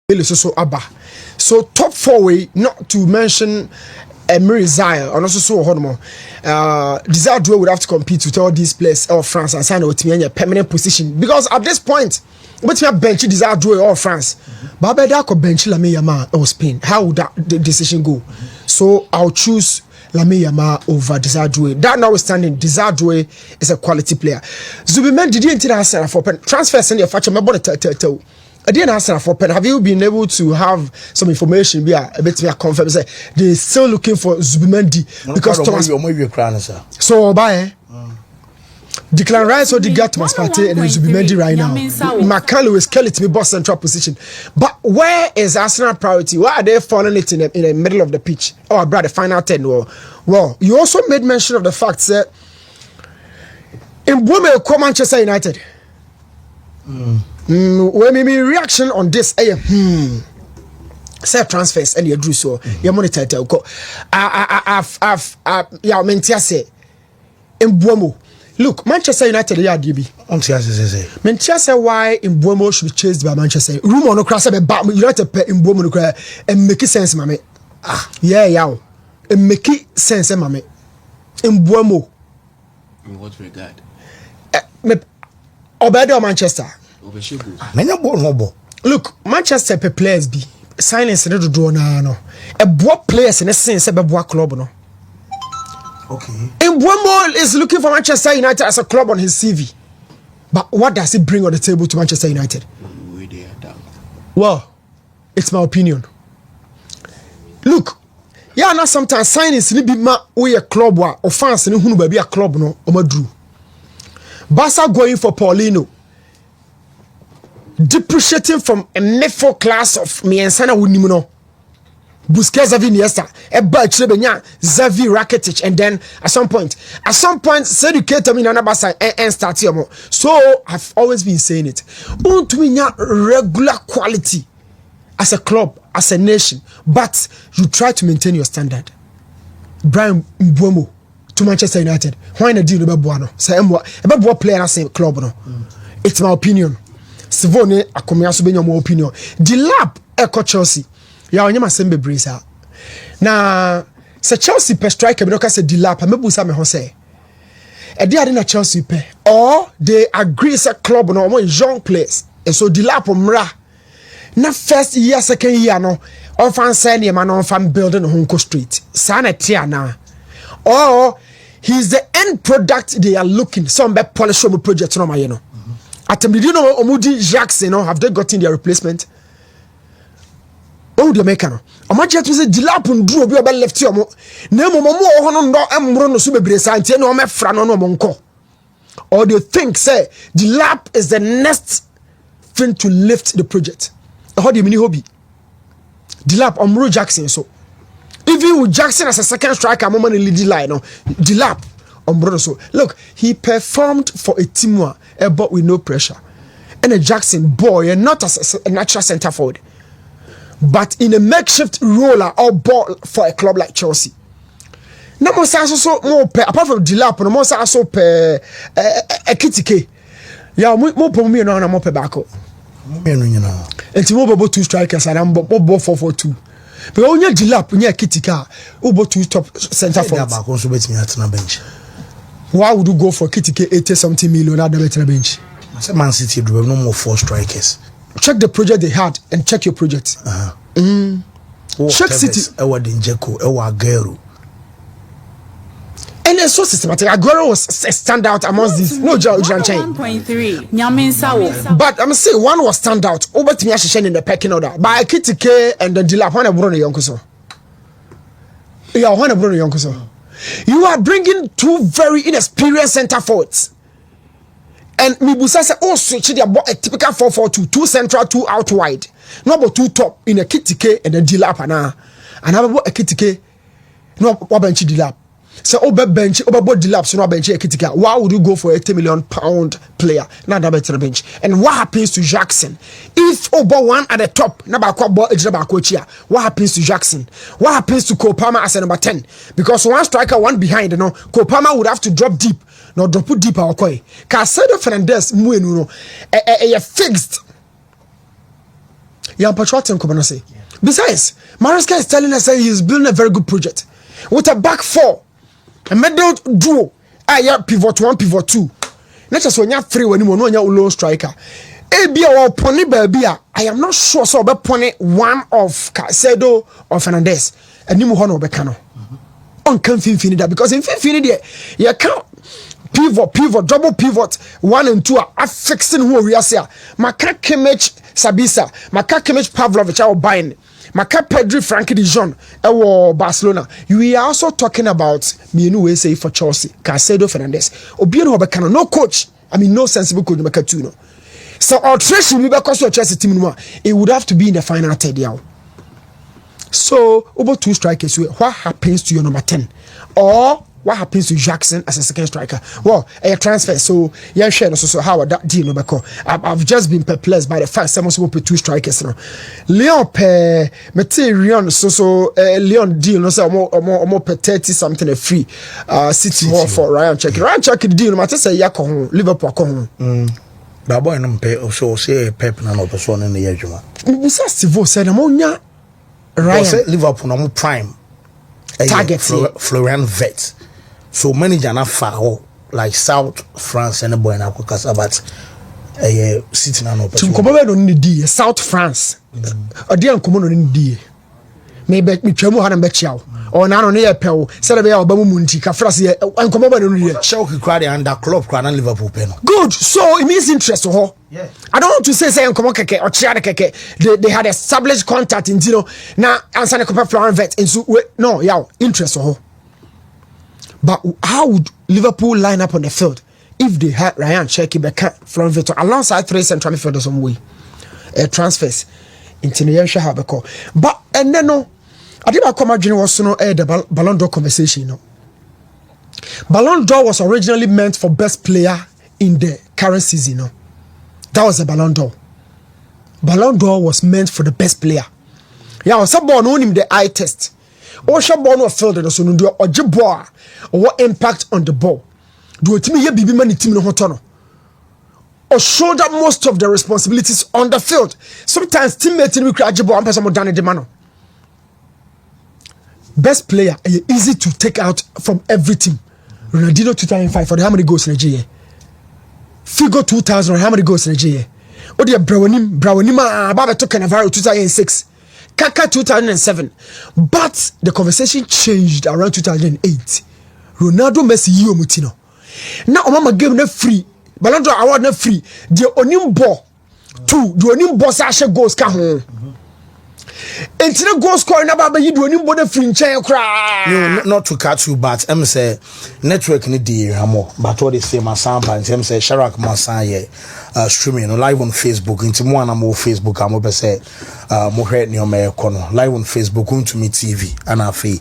so Abba. So top 4 way, not to mention Mirizaya, and also so Honmo. Desire would have to compete with all these players of France and sign out in a permanent position. Because at this point, what you have bench Desire or France. But I could bench Lamine Yamal or Spain. How would that the decision go? So I'll choose Lamine Yamal over Desire. That notwithstanding, Desire is a quality player. Zubimendi didn't answer for transfers in your factor. My body tell. I didn't answer for pen. Have you been able to have some information? We are a bit more confirmed. They're still looking for Zubimendi because Thomas. So by Declan Rice or the guy Thomas Partey and Zubimendi right now. McCallum is Kelly to be boss central position. But where is Arsenal priority? Why are they following it in the middle of the pitch? Oh, brother, the final 10. Well, you also made mention of the fact that in Bome come Manchester United. When me reaction on this, say transfers and you do so, you monitor it. Yeah, mentia say in Buomo. Look, Manchester United, yeah, DB. Mentia say why in Buomo should be chased by Manchester. Rumor no cross about United in Buomo no cry and make sense, mame. Yeah, and make sense, mame. In Buomo. In what regard? Obedo Manchester. Look, Manchester players be silence in the draw now. A boy players in a sense a boy club no. Okay. And Buomo is looking for Manchester United as a club on his CV. But what does it bring on the table to Manchester United? Well, it's my opinion. Look, yeah, now sometimes signings need be we a club or fans in who be a club no or drew. Barca going for Paulino. Depreciating from a nephro class of me and Sana Wunimuno. Busquets, Xavi, Iniesta, Eba, Chebenya, Xavi, Rakitic, and then at some point, Seducate me na basa and start here more. So I've always been saying it. Untuminya regular quality as a club, as a nation, but you try to maintain your standard. Brian Mbeumo to Manchester United. Why not deal with Buano? Say Embo player as a club no. It's my opinion. Sivone akomia so benya mo opinion. Delap eko Chelsea. Ya onyema sembe brisa. Na se Chelsea pe striker be no ka se Delap amebusa me ho say. E dey ade na Chelsea pe or they agree say club no mo young players. And so Delap mra. Na first year second year no on fan say ne ma no fan building Honko Street. Sa na tia na. Or he's the end product they are looking. Some be polish from project no ma ye no. Did you know Omudi Jackson have they gotten their replacement? Oh, the American. Imagine to say Delap and Drew be left here. Nemo Momo no Emro no Subebresa and no me frano no monko. Or they think say Delap is the next thing to lift the project. How do you mean hobby? Delap Omro Jackson so. Even with Jackson as a second striker, I'm on the lead line. No, Delap. So look, he performed for a team but with no pressure. And a Jackson boy, and not as a natural centre forward, but in a makeshift roller or ball for a club like Chelsea. No more so more apart from Delap, no more so per a kitty. Yeah, more for me no more per backup. And Timo 2 strikers and I'm 4-4-2. But only Delap, only a kitty car, Ubo 2 top centre forwards. Why would you go for Kitty 80-something million at the better bench? Man City do no more 4 strikers. Check the project they had and check your project. Check City. Ewa Dinjeko, Ewa Aguero. And it's so systematic. Aguero was a standout amongst these. No, John Chain. 1.3. But I'm saying one was standout. Over to me in the pecking order. By Kitty K and then Delap. When I brought a young yeah, when I brought a young you are bringing 2 very inexperienced centre forwards. And Mibusa said, oh, switch it about a typical 4-4-2, 2 central, 2 out wide. No about 2 top in a Kitty K and a Delap and have a Kitty K. No, what bench Delap. So over bench, over both Delap, so no bench a Kitty K. Why would you go for a £80 million player? Not that better bench. And what happens to Jackson? If over one at the top, what happens to Jackson? What happens to Kopama as a number 10? Because one striker, one behind, Kopama would have to drop deep. No, drop deep our koi. Casedo Fernandez, fixed. Jan Patriotin Kobanose. Besides, Maresca is telling us that he is building a very good project with a back four, a middle duo. Pivot 1, pivot 2. Not just when you're free when you know you're low striker. Or pony baby. I am not sure so about pony one of Casedo or Fernandez and Nimu Hono Becano. On can't finish that because in finish you can't pivot, double pivot 1 and 2 are fixing who we are saying. Maka Kimmich Sabisa, Maka Kimmich Pavlovich are buying. Maka Pedri Frankie de Jong Barcelona. We are also talking about me we say for Chelsea, Casedo Fernandez. Obiano Becano, no coach. I mean no sensible coach Macatuno. So alteration we because your Chelsea team it would have to be in the final third year. So over 2 strikers, what happens to your number 10? Or what happens to Jackson as a second striker? Well, a transfer. So yeah, share so how that deal no because I've just been perplexed by the fact someone will put 2 strikers now. Leon per material so Leon deal no say more per 30 something a free City Hall for Ryan Check. Ryan Check the deal no matter say yakon Liverpool ko That boy no pay so say Pep na no person in the adwuma. Mr. Steve said amonya Ryan Liverpool no prime target Florian Vet. So manager na far like South France and the boy na kokasa but City na no person. Timkobo no need South France. Odi ankomo no need. Maybe me twemu ha na be chiao. O na no ne pew. Say be ya obamu munti ka frase ankomo ba no need. Chelsea crowd under club crowd and Liverpool pen. Good. So it means interest ho. Yeah. I don't want to say ankomo keke or chia keke. They had established contact in na answer the Copa Florian Vet and so no, yeah, interest ho. But how would Liverpool line up on the field if they had Ryan Cherky, Becca, Florian Vet alongside 3 central midfielders some way? Transfers into the Yansha Habako. But and then no, I think I come imagine was no the Ballon d'Or conversation. No, Ballon d'Or was originally meant for best player in the current season. No, that was a Ballon d'Or. Ballon d'Or was meant for the best player. Yeah, someone who him the eye test. Or Shabon or field so no do or jibwa or what impact on the ball. Do it me ye bibi mani team no hotono. Or shoulder most of the responsibilities on the field. Sometimes teammates will cry jibwa and person more than the man. Best player easy to take out from every team. Ronaldo 2005 for the how many goals in a year? Figo 2000 how many goals in a year? Odi Brawanim Baba took Cannavaro 2006. Kaka 2007, but the conversation changed around 2008. Ronaldo Messi Yo Mutino. Now Omama game na free. Ballon d'Or award na free. The onim ball 2. The onim ball sa goals ka ho. Entine goal scoring na baba yi the onim ball na free nchen kra. Not to cut you, but I'm say network ni di hamo. But what they say my sample and I'm say Sharak Masan streaming live on Facebook. Into more na more Facebook amo be say mo hwɛ ne o me kono live on Facebook on to me TV and afi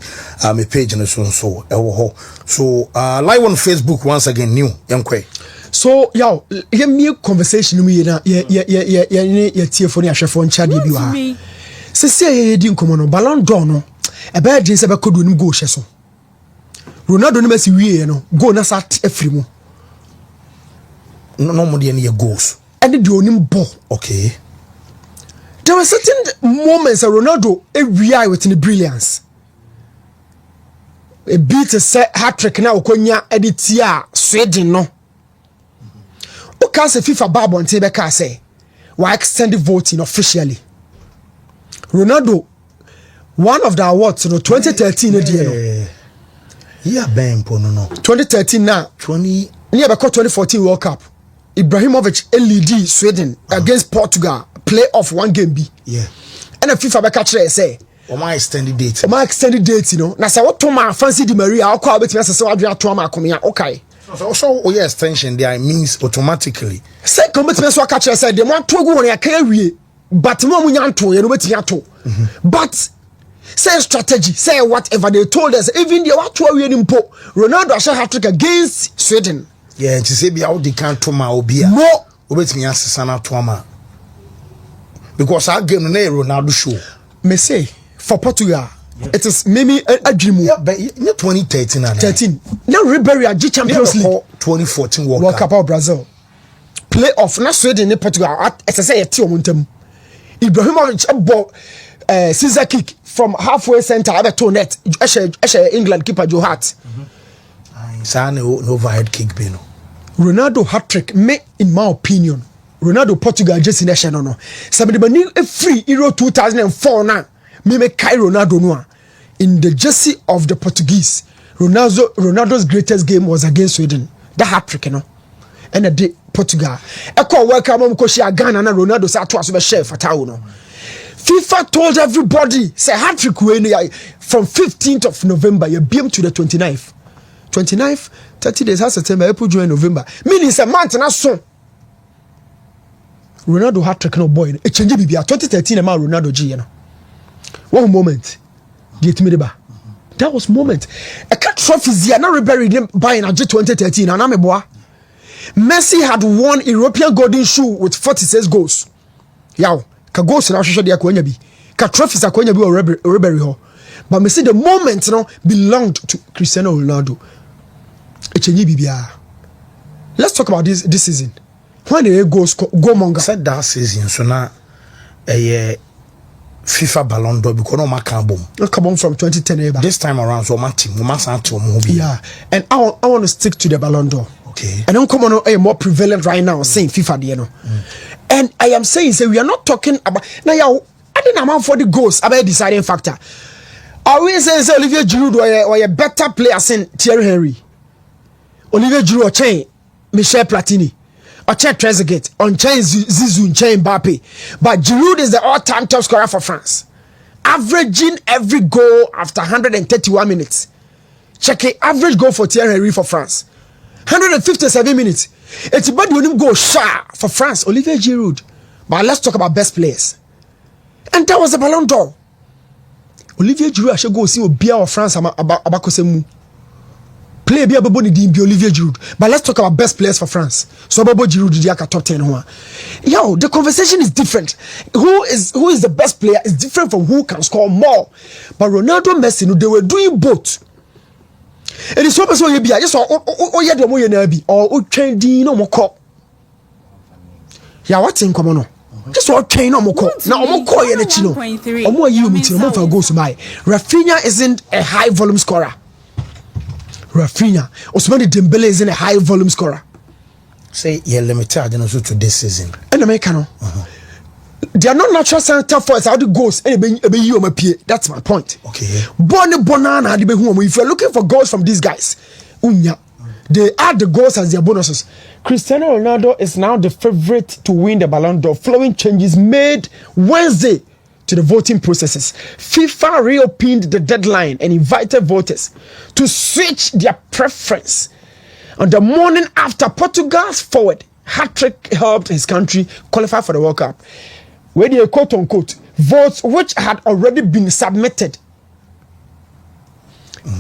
me page no so ɛwɔ hɔ. So live on Facebook once again new yankwe. So yo me conversation mu na ye tie fo ne ahwɛfo ncha de bi wa. Sese ye di nkomo no Ballon d'Or no e ba de se be kodo nim goal hye so. Ronaldo no Messi wie no goal na sat afiri mu. No more than your goals. And the onim ball. Okay. There were certain moments that Ronaldo every with the brilliance. A beat a set hat-trick now konya editia Sweden no. O can say FIFA Ballon Tebeka say why extend voting officially. Ronaldo one of the awards no 2013 no. Yeah, bang no. 2013 now. 2014 World Cup. Ibrahimovic LED Sweden against Portugal playoff 1 game B. Yeah. And the FIFA be catch say my extended date. My extended date, you know. Na say what to my fancy Di Maria how call betime say wadua to ma come here. Okay. So oh yeah extension there means automatically. Say come betime so catch say dem want to go on aka wie. But mo munya nto ye no betime ato. But say strategy, say whatever they told us even the what to wie ni mpo. Ronaldo a hat-trick against Sweden. Yeah, to say be how they can't to my obia. No, obetimi asesana to ama. Because I game na Ronaldo show. Me say for Portugal, it is maybe a dream. Yeah, but in 2013 and 13. Now Ribery a Champions League 2014 World Cup of Brazil. Playoff na Sweden in Portugal. As I say, a team momentum. Ibrahimovic ball scissor kick from halfway center abe to net England keeper Joe Hart no overhead kick be no Ronaldo hat-trick me in my opinion Ronaldo Portugal just in the no somebody bani a free Euro 2004 na me kai Ronaldo no in the jersey of the Portuguese Ronaldo's greatest game was against Sweden the hat-trick you know and a day Portugal welcome ko share Ghana na Ronaldo sa to aso be share fatawo no FIFA told everybody say hat-trick we from 15th of November you beam to the 29th 30 days has September April June November meaning a month na so Ronaldo hat-trick no boy e change bibia 2013 ma Ronaldo G you know one moment get me ba that was moment a cat trophies here na Ribery buying at 2013 and am boy Messi had won European Golden Shoe with 46 goals yaw ka goals na hwehwe de akwanya bi ka trophies akwanya bi o Ribery ho but me see the moment no belonged to Cristiano Ronaldo. Let's talk about this season. When the go monga said that season so now FIFA Ballon d'Or because no come from 2010 this time around so my team yeah and I want to stick to the Ballon d'Or. Okay. And don't come on more prevalent right now saying FIFA you know. And I am saying say we are not talking about now I didn't amount for the goals about deciding factor. Are we saying say Olivier Giroud or a better player than Thierry Henry? Olivier Giroud or chain Michel Platini or chain Trezeguet on chain Zizou chain Mbappe, but Giroud is the all-time top scorer for France, averaging every goal after 131 minutes. Check it, average goal for Thierry Henry for France 157 minutes. It's about when him go sharp for France, Olivier Giroud. But let's talk about best players, and that was the Ballon d'Or. Olivier Giroud actually go see Obia of France abakosemu. Play be Olivier Giroud. But let's talk about best players for France. So Bobo Giroud Diaka top 10 one. Yo, the conversation is different. Who is the best player is different from who can score more. But Ronaldo, Messi, no, they were doing both. It is so person you be just yeah the more you or trending no more call. Yeah, what's in common? Just what train no more call. Now more call you chino. Or more you meet no for goes by. Rafinha isn't a high volume scorer. Rafinha, Ousmane Dembele isn't a high volume scorer. Say you're limited to this season. And Americano. They are not natural center forwards. How the goals? That's my point. Okay. Banana. If you're looking for goals from these guys, they add the goals as their bonuses. Cristiano Ronaldo is now the favorite to win the Ballon d'Or. Following changes made Wednesday to the voting processes, FIFA reopened the deadline and invited voters to switch their preference. On the morning after Portugal's forward hat-trick helped his country qualify for the World Cup, where the quote-unquote votes which had already been submitted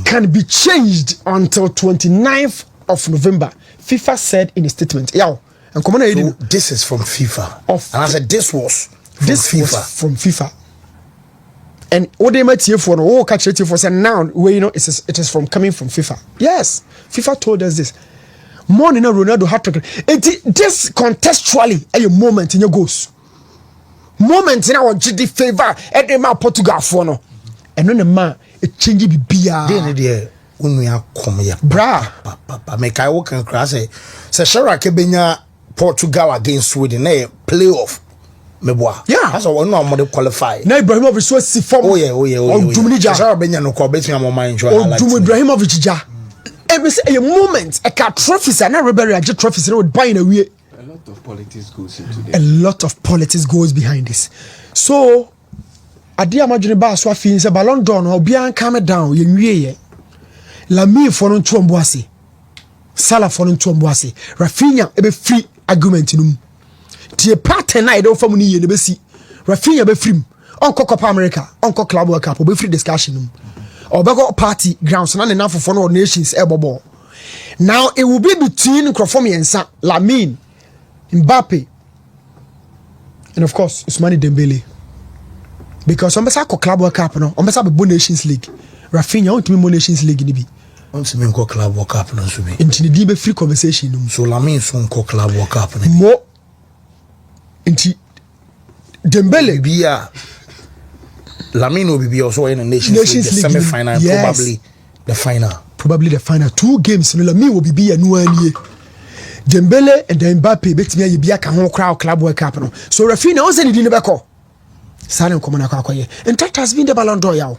can be changed until 29th of November, FIFA said in a statement. And so this is from FIFA. And I said this was from FIFA. And what they might hear for catch it for say now where it is from coming from FIFA. Yes, FIFA told us this. More than a Ronaldo hat-trick. This contextually a moment in your goals. Moment in our GD favor at the Portugal for no. And then the man it change be bia. Bra. Make I walk and cross say Sharak Benya Portugal against Sweden playoff. Yeah, that's what no more qualify. Now Ibrahimovic so si form. Oh yeah. Dumija. Sharak Benya no call bet me my mind enjoy. Ibrahimovic ja. Every say a moment a car trophies and Ribery a trophies no buying away. A lot of politics goes into this. A lot of politics goes behind this. So ade amajune ba so afin say Ballon d'Or no obian calm down ye nwie ye. Lami for no ntombo ase. Salah for no ntombo ase. Rafinha e be free argument num. Tie pattern na e do fam ni ye ne be si. Rafinha be free. Onko Copa America, onko Club World Cup, be free discussion num. Or bego party grounds na enough for no nations elbow. Now it will be between Krofomi and Lamine, Mbappe, and of course Ousmane Dembele. Because on besa Club World Cup no, on besa be Nations League. Rafinha want to be Nations League ni bi. On se men ko Club World Cup no so bi. Inti di be free conversation num. So Lamine so ko Club World Cup ni. Mo inti Dembele Bia Lamine will be also in the Nations League, the semi-final, yes. Probably the final. 2 games no Lamine will be a no anie. Dembele and then Mbappe betimi ye bia ka ho crowd club World Cup no. So Rafinha on say ni no beko. Sane nkomo na kwakoye. And that has been the Ballon d'Or yawo.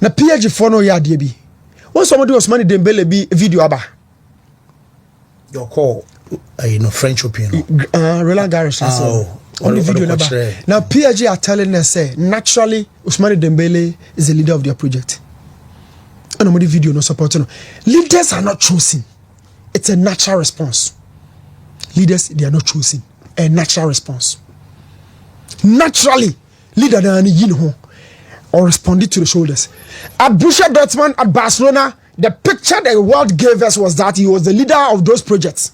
Na PSG for no ya de bi. When somebody was money Dembele be video aba. Your call French opinion. Roland Garros on the video number. Now PSG are telling us say naturally Ousmane Dembele is the leader of their project. And on the video no support no. Leaders are not chosen. It's a natural response. Leaders, they are not chosen. A natural response. Naturally, leader than you or responded to the shoulders. At Borussia Dortmund, at Barcelona, the picture the world gave us was that he was the leader of those projects.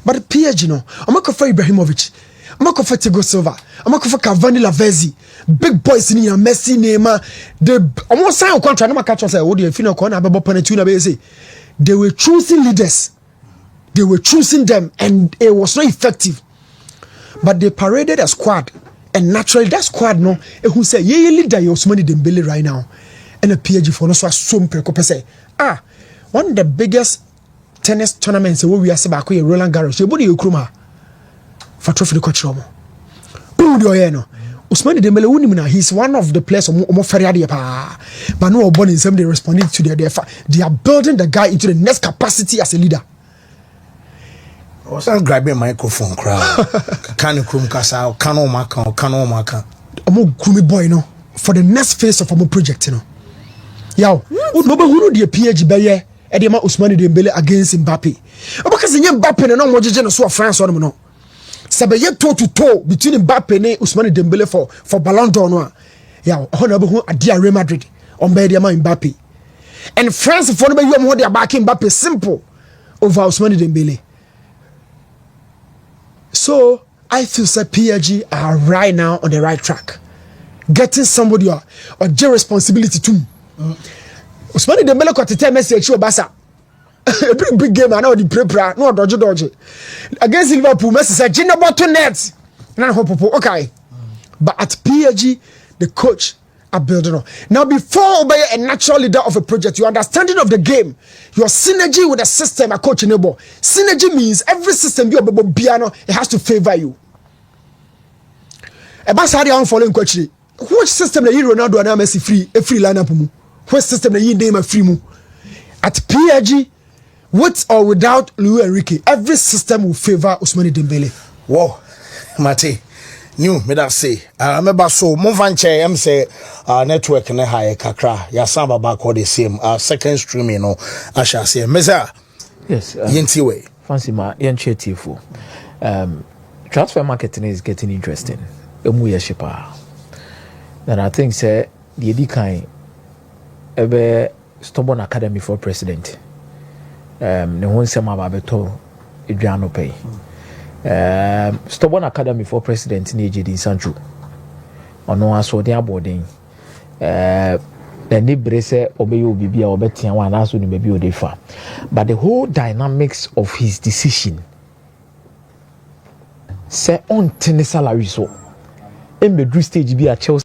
But PSG, I'm going to for Ibrahimovic, I'm going to for Thiago Silva, I'm going to for Cavani Lavezzi, big boys in here, Messi, Neymar. They almost sign a contract. I'm catch us. Oh, they feel corner about penalty. They were choosing leaders. They were choosing them, and it was not effective. But they paraded a squad, and naturally that squad who say yeah leader Ousmane Dembele right now, and a PSG for no so assume say one of the biggest tennis tournaments we are back here Roland Garros. You body Ukruma for trophy the coach Romo. Ousmane Dembele unimina, he's one of the players more ferriadi pa, but no born in some they responding to they are building the guy into the next capacity as a leader. I was grabbing a microphone crowd. Can you come kasa? Can o maka? Omo grumi boy for the next phase of our project Yaw, no be who the PSG be ye e dey ma Ousmane Dembele against Mbappe. Because Mbappe no mo jeje no so France on no. Sabe ye toe to toe between Mbappe and Ousmane Dembele for Ballon d'Or no. Yaw, ho be hu ade Real Madrid on be dey ma Mbappe. And France for no be you mo dey back Mbappe simple over Ousmane Dembele. So I feel that PSG are right now on the right track, getting somebody or their responsibility too. Ousmane Dembele got to tell Messi at Basa. A big game, I know the prepare, no dodge. Against Liverpool, Messi said, "Gina bottom net." Okay, but at PSG, the coach are building up. Now, before obey a natural leader of a project, your understanding of the game, your synergy with the system, a coach enable. Synergy means every system you are piano, it has to favor you. A bass had on following coach. Which system that you Ronaldo and Messi free lineup mu? Which system that you name a free mu? At PSG, with or without Luis Enrique, every system will favor Ousmane Dembele. Whoa, Mate. New me that say remember so Movanche say network ne high kakra ya samba back all the same second streaming no I shall say meza yes yenti way fancy ma yenchetifo transfer marketing is getting interesting emu ye shipa and I think say the edikan ebe stubborn academy for president ne ho nsema ba beto edwano pay stubborn academy for president in AJD Sancho ono aso de abodin the nibre say obeyo bibia obetia wan aso ni bebi odefa but the whole dynamics of his decision say on tennis salary so embedu stage bi a Chelsea